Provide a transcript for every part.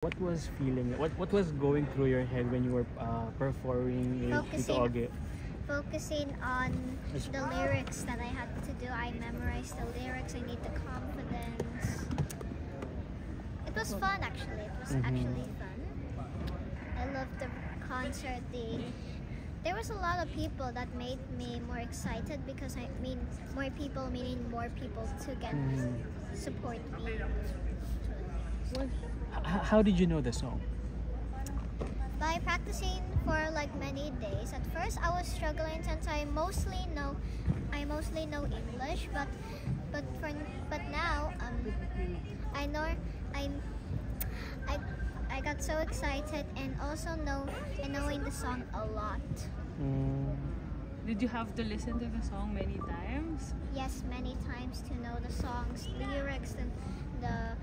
What was feeling? What was going through your head when you were performing with Tito Ogie? Focusing on the lyrics that I had to do. I memorized the lyrics. I need the confidence. It was fun actually. It was actually fun. I loved the concert. There was a lot of people that made me more excited because more people meaning more people to get support me. How did you know the song? By practicing for like many days. At first I was struggling since I mostly know English, but now I know I got so excited and also knowing the song a lot. Did you have to listen to the song many times? Yes, many times to know the song's lyrics and the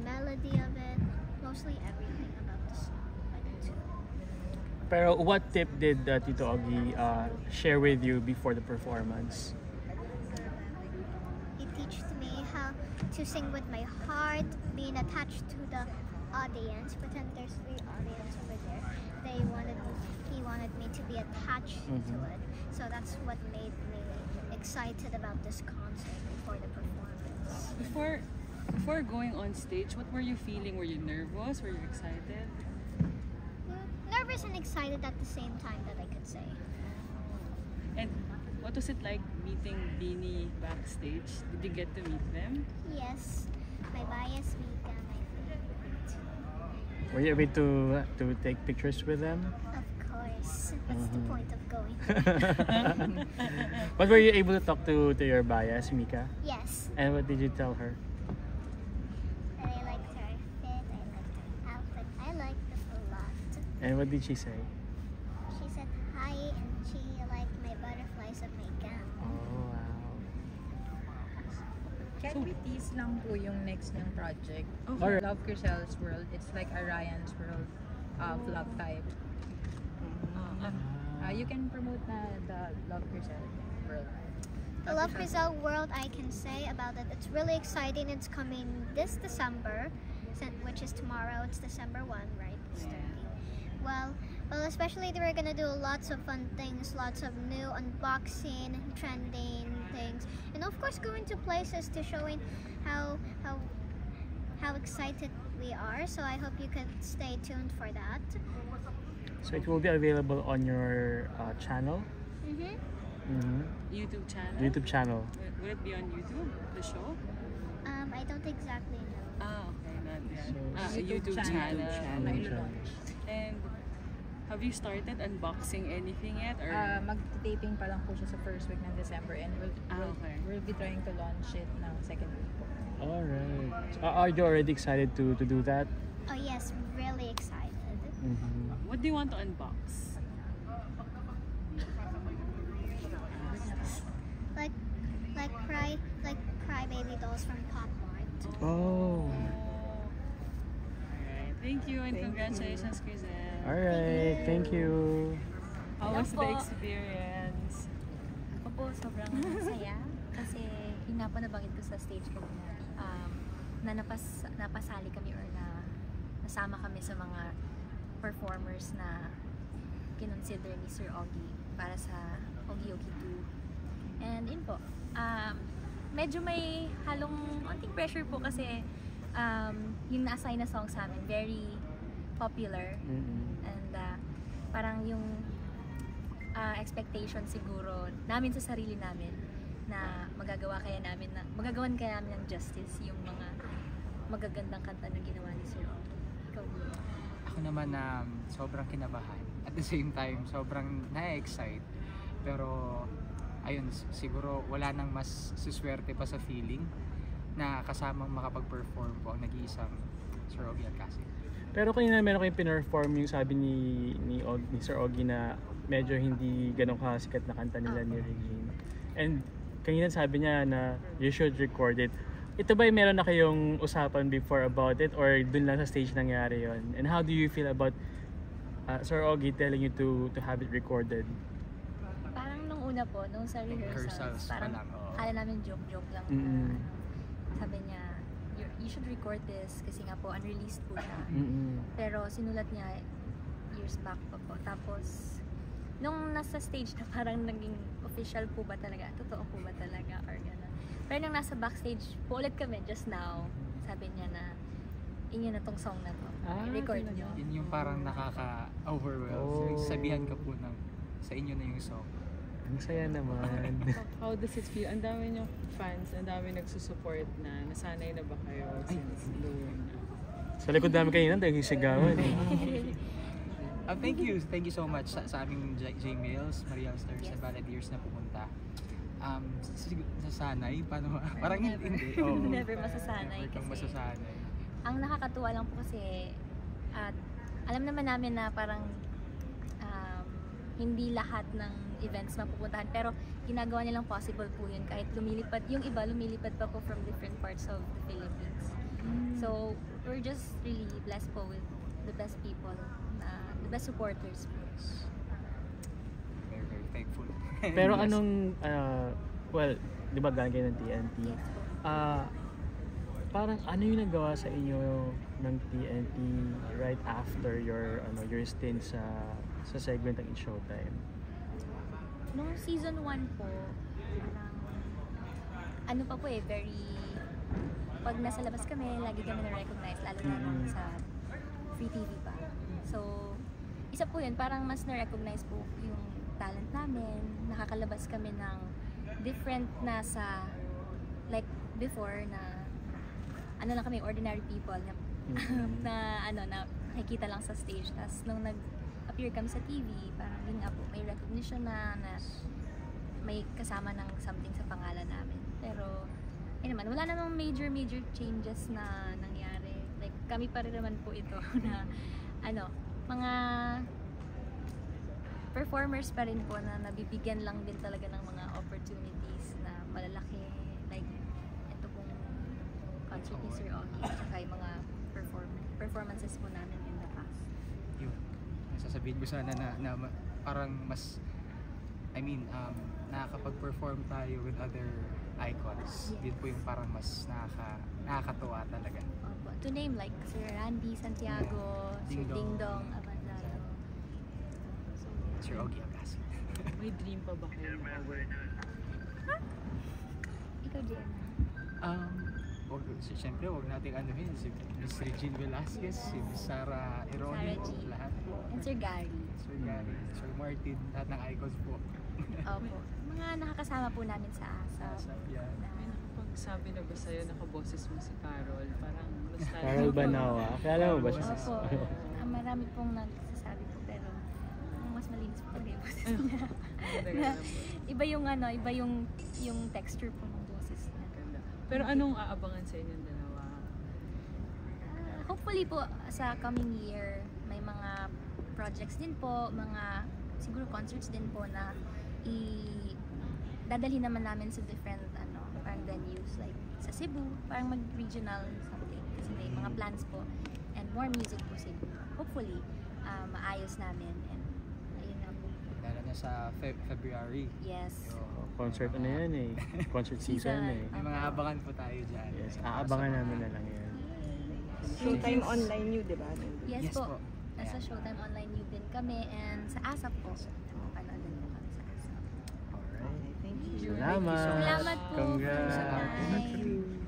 melody of it, mostly everything about the song. I did too. Pero what tip did Tito Ogie share with you before the performance? He taught me how to sing with my heart, being attached to the audience. Pretend there's 3 audience over there. He wanted me to be attached to it. So that's what made me excited about this concert before the performance. Before going on stage, what were you feeling? Were you nervous? Were you excited? Nervous and excited at the same time, that I could say. And what was it like meeting Beanie backstage? Did you get to meet them? Yes, my bias, Mika, my favorite. Were you able to take pictures with them? Of course, that's the point of going. But were you able to talk to your bias, Mika? Yes. And what did you tell her? That I liked her fit, I liked her outfit, I liked it a lot. And what did she say? She said hi and she liked my butterflies of my gown. Oh, wow. Can we tease lang po yung next ng project? Alright. Love Crisel's World. It's like Ryan's World vlog type. You can promote the Love Crisel World. The Love Rizal World, I can say about it, it's really exciting. It's coming this December, which is tomorrow. It's December 1, right? It's 30. Well, especially we're gonna do lots of fun things, lots of new unboxing, trending things, and of course going to places to showing how excited we are. So I hope you can stay tuned for that. So it will be available on your channel? YouTube channel? YouTube channel. Will it be on YouTube, the show? I don't exactly know. Okay, not yet. So, YouTube channel. Launch. And have you started unboxing anything yet? Or Mag-taping pa lang po siya sa first week ng December and we'll be trying to launch it ng second week po. Alright. Are you already excited to do that? Oh yes, really excited. what do you want to unbox? Like cry baby dolls from Pop Mart. Oh. Alright. Thank you and congratulations, Crisel. Alright, thank you. How was the experience? Ako po, sobrang saya kasi yung nabanggit ko sa stage kanina, na napasali kami or nasama kami sa mga performers na kinonsider ni Sir Ogie para sa Ogie Ogie 2. And yun po, medyo may halong konting pressure po kasi yung na-assign na song sa amin, very popular. And parang yung expectation siguro namin sa sarili namin na magagawan kaya namin ng justice yung mga magagandang kanta na ginawa ni Sir Ogie. Ikaw po. Ako naman sobrang kinabahan. At the same time, sobrang na-excite. Pero ayun, siguro wala nang mas suswerte pa sa feeling na kasamang makapag-perform po ang nag-iisang Sir Ogie Alcacid. Pero kanina meron kayong pinerform yung sabi ni Sir Ogie na medyo hindi ganun kasikat na kanta nila ni Regine. And kanina sabi niya na you should record it. Ito ba meron na kayong usapan before about it or dun lang sa stage nangyari yon? And how do you feel about Sir Ogie telling you to have it recorded? Parang nung una po, nung sa rehearsals, parang pa lang, kala namin joke lang. Sabi niya, you should record this kasi nga po unreleased po siya. Pero sinulat niya years back pa po. Tapos nung nasa stage na parang naging official po ba talaga, totoo po ba talaga or gano'n. Pero nung nasa backstage po ulit kami just now, sabi niya na inyo na tong song na to. I-record niyo. Yun yung parang nakaka-overwhelm. Sabihan ka po ng sa inyo na yung song. Ang saya naman. How does it feel? Ang dami niyong fans, ang dami nagsusupport na. Nasanay na ba kayo since noon? Sa likod namin kanina, dahil sigawan eh. Thank you so much sa aming J-Mails, Maria Stars, sa Balladeers na pumunta. Sasanay? Paano? Parang hindi. Never masasanay Never kang kasi masasanay. ang nakakatuwa lang po kasi at alam naman namin na parang hindi lahat ng events mapupuntahan pero ginagawa nilang possible po yun kahit lumilipad, yung iba lumilipad pa po from different parts of the Philippines. So we're just really blessed po with the best people, the best supporters po. Very, very thankful. Pero anong, well, di ba galing kayo ng TNT? Yes po. Parang ano yung nagawa sa inyo ng TNT right after your stint sa segment ng It's Showtime? Nung season 1 po, parang ano pa po very pag nasa labas kami, lagi kami na-recognize lalo na nung sa Free TV pa. So, isa po yun, parang mas na-recognize po yung talent namin, nakakalabas kami ng different na sa like before na ano lang kami, ordinary people na nakikita lang sa stage. Tapos nung nag-appear kami sa TV, parang yun nga po, may recognition na may kasama ng something sa pangalan namin. Pero, naman, wala namang major changes na nangyari. Like, kami pa rin naman po ito na, mga performers pa rin po na nabibigyan lang din talaga ng mga opportunities na malalaki. Like, ito pong concert ni Sir Ogie at saka yung mga performances po namin in the past. Yun. Sasabihin ko sana na parang mas nakakapag-perform tayo with other icons. Yes. Yun po yung parang mas nakakatuwa talaga. Opo. To name like Sir Randy Santiago, Sir Ding Dong Abandaro. Sir Ogie Abasi. May dream pa ba kayo na award? Ikaw, Jen. Siyempre, huwag natin anuhin si Miss Regine Velasquez, si Miss Sarah Ironimo, Sarah G. lahat po. And Sir Gary. Sir Gary, Sir Martin, lahat ng icons po. Opo. Mga nakakasama po namin sa ASAP. Yeah. May nakapagsabi na ba sa'yo, nakaboses mo si Carol? Parang nostalgia. Carol Banawa. Akala mo ba siya? Opo. Marami pong nagsasabi po pero mas malinis po talaga yung boses niya. Iba yung yung texture po ng boses niya. Pero anong aabangan sa inyong dalawa? Hopefully po sa coming year may mga projects din po, mga siguro concerts din po na dadalhin naman namin sa different parang venues like sa Cebu, parang mag-regional something kasi may mga plans po and more music po siguro. Hopefully maayos namin and ayun na po. Lalo na sa February. Yes. Concert yan eh. Concert season eh. May mga abangan po tayo dyan. Yes, aabangan namin na lang yan. Showtime online new, di ba? Yes, Yes po. po. Nasa Ayan. Showtime Online New din kami and sa ASAP po. Panood din po kami sa ASAP. Alright. Thank you. Salamat. Salamat po. Congrats. Salamat.